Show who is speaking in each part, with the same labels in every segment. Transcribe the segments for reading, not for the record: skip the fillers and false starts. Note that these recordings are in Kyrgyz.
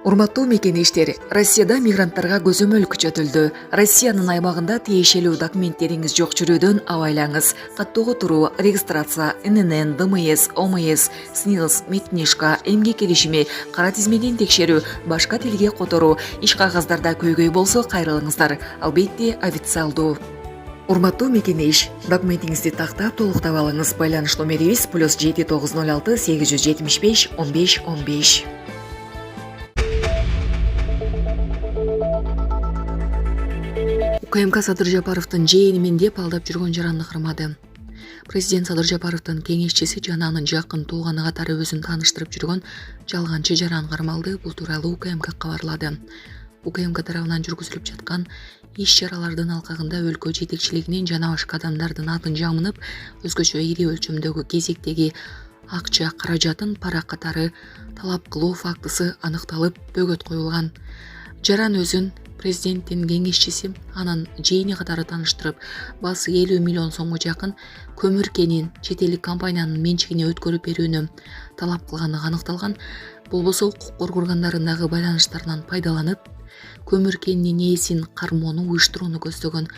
Speaker 1: Урматтуу мекенештер, Россияда мигранттарга көзөмөл күчөтүлдү. Россиянын аймагында тиешелүү документтериңиз жок жүрүүдөн абайлаңыз. Каттоого туруу, регистрация, ННН, ДМС, ОМС, СНИЛС, Медкнижка, эмгек келишими, кара тизмеден текшерүү, башка тилге которуу, иш кагаздарда көйгөй болсо кайрылыңыздар. Албетте, официалдуу. Урматтуу мекенеш, документиңизди тактап толуктап алыңыз. Байланыш номерибиз +7 906 875 15 15. УКМК Садыр Жапаровдун жээнимин деп алдап жүргөн жаранды кырмады. Президент Садыр Жапаровдун кеңешчиси жана анын жакын тууганы катары өзүн тааныштырып жүргөн жалганчы жаран кармалды. Бул тууралуу УКМК кабарлады. УКМК тарабынан жүргүзүлүп жаткан иш-чаралардын алкагында өлкө жетекчилигинин жана башка адамдардын атын жамынып, өзгөчө ири өлчөмдөгү кезектеги акча каражатын пара катары талап кылуу фактысы аныкталып, бөгөт коюлган. Жаран өзүн президенттин кеңешчиси, анын жээни катары тааныштырып, баасы 50 миллион сомго жакын көмүр кенин чет элдик компаниянын менчигине өткөрүп берүүнү талап кылганы аныкталган. Болбосо укук коргоондарындагы байланыштарынан пайдаланып, көмүр кенинин ээсин кармоону уюштурууну көздөгөн.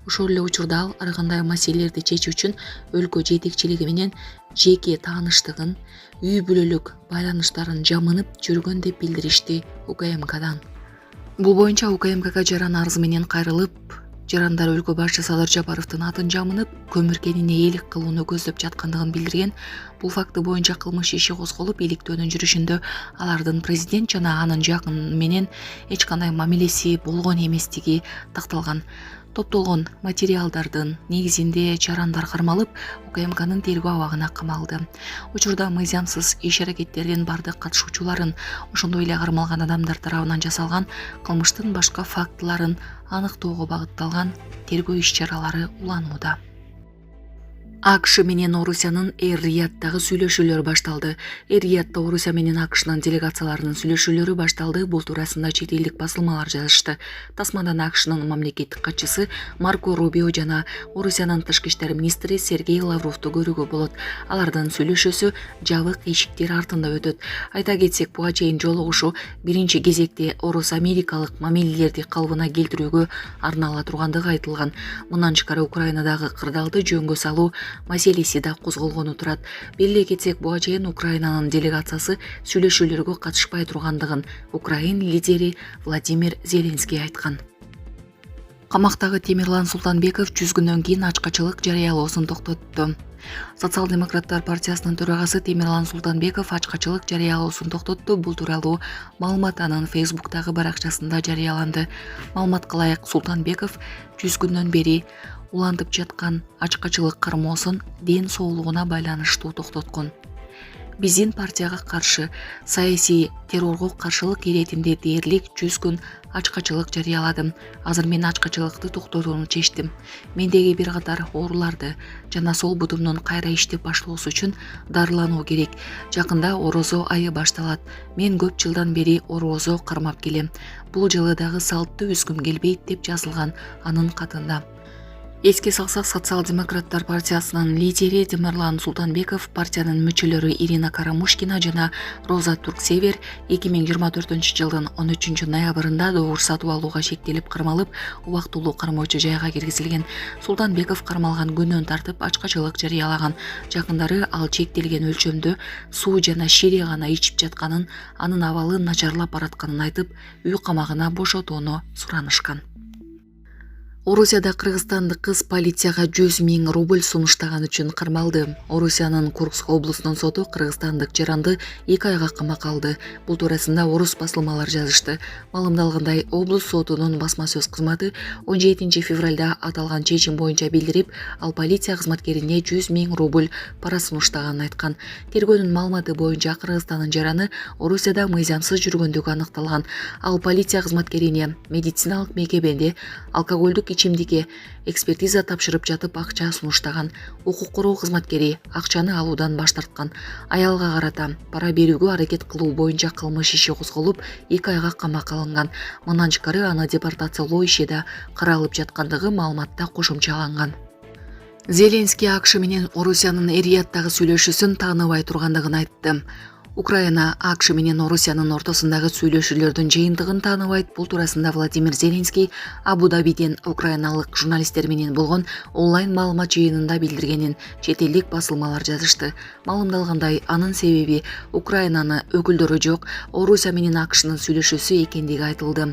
Speaker 1: Ошол эле учурда ал ар кандай маселелерди чечүү үчүн өлкө жетекчилиги менен жеке тааныштыгын, үй бүлөлүк байланыштарын жамынып жүргөн деп билдиришти УКМКдан. Бул боюнча УКМКга жаран арызы менен кайрылып, жарандар өлкө башчы Садыр Жапаровдун атын жамынып, көмүр кенине ээлик кылууну көздөп жаткандыгын билдирген. Бул факты боюнча кылмыш иши козголуп, иликтөөнүн жүрүшүндө алардын президент жана анын жакын менен эч кандай мамилеси болгон эместиги такталган. Топтолгон материалдардын негизинде жарандар кармалып, УКМКнын тергөө абагына камалды. Учурда мыйзамсыз иш-аракеттердин бардык катышуучуларын, ошондой эле кармалган адамдар тарабынан жасалган кылмыштын башка фактыларын аныктоого багытталган тергөө иш-чаралары уланууда. АКШ менен Орусиянын Эр-Рияddагы сүйлөшүүлөрү башталды. Эр-Риядда Орусия менен АКШнын делегацияларынын сүйлөшүүлөрү башталды. Бул туурасында чет элдик басылмалар жазышты. Тасмадан АКШнын мамлекеттик катчысы Марко Рубио жана Орусиянын тышкы иштер министри Сергей Лавровду көрүүгө болот. Алардын сүйлөшүүсү жабык эшиктер артында өтөт. Айта кетсек, буга чейин жолугушуу биринчи кезекте орус-америкалык мамилелерди калыбына келтирүүгө арнала тургандыгы айтылган. Мындан тышкары Украинадагы кырдаалды жөнгө салуу маселеси да козголгону турат. Беле кетсек, буга чейин Украинанын делегациясы сүйлөшүүлөргө катышпай тургандыгын Украин лидери Владимир Зеленский айткан. Камактагы Темирлан Султанбеков 100 күндөн кийин ачкачылык жарыялоосун токтотту. Социал-демократтар партиясынын төрагасы Темирлан Султанбеков ачкачылык жарыялоосун токтотту. Бул тууралуу маалымат анын Фейсбуктагы баракчасында жарыяланды. Маалыматка ылайык, Султанбеков 100 күндөн бери улантып жаткан ачкачылык кармоосун ден соолугуна байланыштуу токтоткон. Биздин партияга каршы саясий террорго каршылык иретинде дээрлик 100 күн ачкачылык жарыяладым. Азыр мен ачкачылыкты токтотууну чечтим. Мендеги бир катар ооруларды жана сол бутумдун кайра иштеп баштоосу үчүн дарылануу керек. Жакында орозо айы башталат. Мен көп жылдан бери орозо кармап келем. Бул жылы дагы салтты үзгүм келбейт деп жазылган анын катында. Эске салсак, Социал-демократтар партиясынын лидери Темирлан Султанбеков, партиянын мүчөлөрү Ирина Карамушкина жана Роза Турксевер 2024 жылдын 13 ноябрында добур сатып алууга шектелип кармалып, убактылуу кармоочу жайга киргизилген. Султанбеков кармалган күнөн тартып ачкачылык жарыялаган. Жакындары ал чектелген өлчөмдө суу жана шире гана ичип жатканын, анын абалы начарлап баратканын айтып, үй камагына бошотууну суранышкан. Орусияда кыргызстандык кыз полицияга 100 000 рубль сунуштаган үчүн кармалды. Орусиянын Курск облусунун соту кыргызстандык жаранды 2 айга камакка алды. Бул туурасында орус басылмалар жазышты. Маалымдалгандай, облус сотунун басма сөз кызматы 17 февралда аталган чечим боюнча билдирип, ал полиция кызматкерине 100 000 рубль пара сунуштаганын айткан. Тергөөнүн маалыматы боюнча Кыргызстандын жараны Орусияда мыйзамсыз жүргөндүгү аныкталган. Ал полиция кызматкерине медициналык мекемеде алкоголдук ичимдикке экспертиза тапшырып жатып акча сунуштаган. Укук коргоо кызматкери акчаны алуудан баш тарткан. Аялга карата пара берүүгө аракет кылуу боюнча кылмыш иши козголуп, 2 айга камакка алынган. Мындан тышкары аны депортациялоо иши да каралып жаткандыгы маалыматта кошумчаланган. Зеленский АКШ менен Орусиянын Эр-Рияддагы сүйлөшүүсүн тааныбай тургандыгын айтты. Украина АКШ менен Орусиянын ортосундагы сүйлөшүүлөрдүн жыйынтыгын тааныбайт. Бул туурасында Владимир Зеленский Абу-Дабиден украиналык журналисттер менен болгон онлайн маалымат жыйынында билдиргенин чет элдик басылмалар жазышты. Маалымдалгандай, анын себеби Украинаны өкүлдөрү жок Орусия менен АКШнын сүйлөшүүсү экендиги айтылды.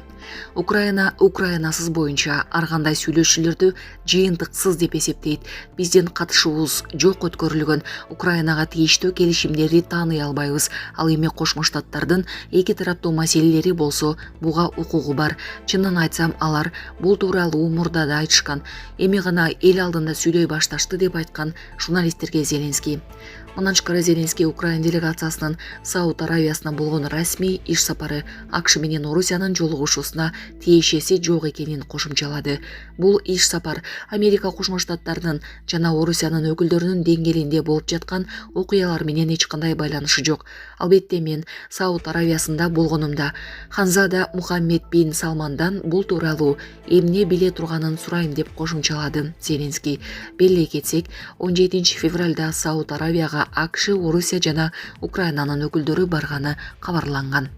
Speaker 1: Украина Украинасыз боюнча ар кандай сүйлөшүүлөрдү жыйынтыксыз деп эсептейт. Биздин катышуубуз жок өткөрүлгөн Украинага тийиштүү келишимдерди тааный албайбыз. Ал эми Кошмо Штаттардын эки тараптуу маселелери болсо буга укугу бар. Чынын айтсам, алар бул тууралуу мурда да айтышкан. Эми гана эл алдында сүйлөй башташты деп айткан журналисттерге Зеленский. Мындан тышкары Зеленский Украина делегациясынын Сауд Аравиясына болгон расмий иш сапары АКШ менен Орусиянын жолугушуусуна тиешеси жок экенин кошумчалады. Бул иш сапар Америка Кошмо Штаттарынын жана Орусиянын өкүлдөрүнүн деңгээлинде болуп жаткан окуялар менен эч кандай байланышы жок. Албетте мен Сауд Аравиясында болгонумда Ханзада Мухаммед бин Салмандан бул тууралуу эмне биле турганын сурайм деп кошумчалады Зеленский. Беле кетсек, 17 февралда Сауд Аравияга АКШ, Орусия жана Украинанын өкүлдөрү барганы кабарланган.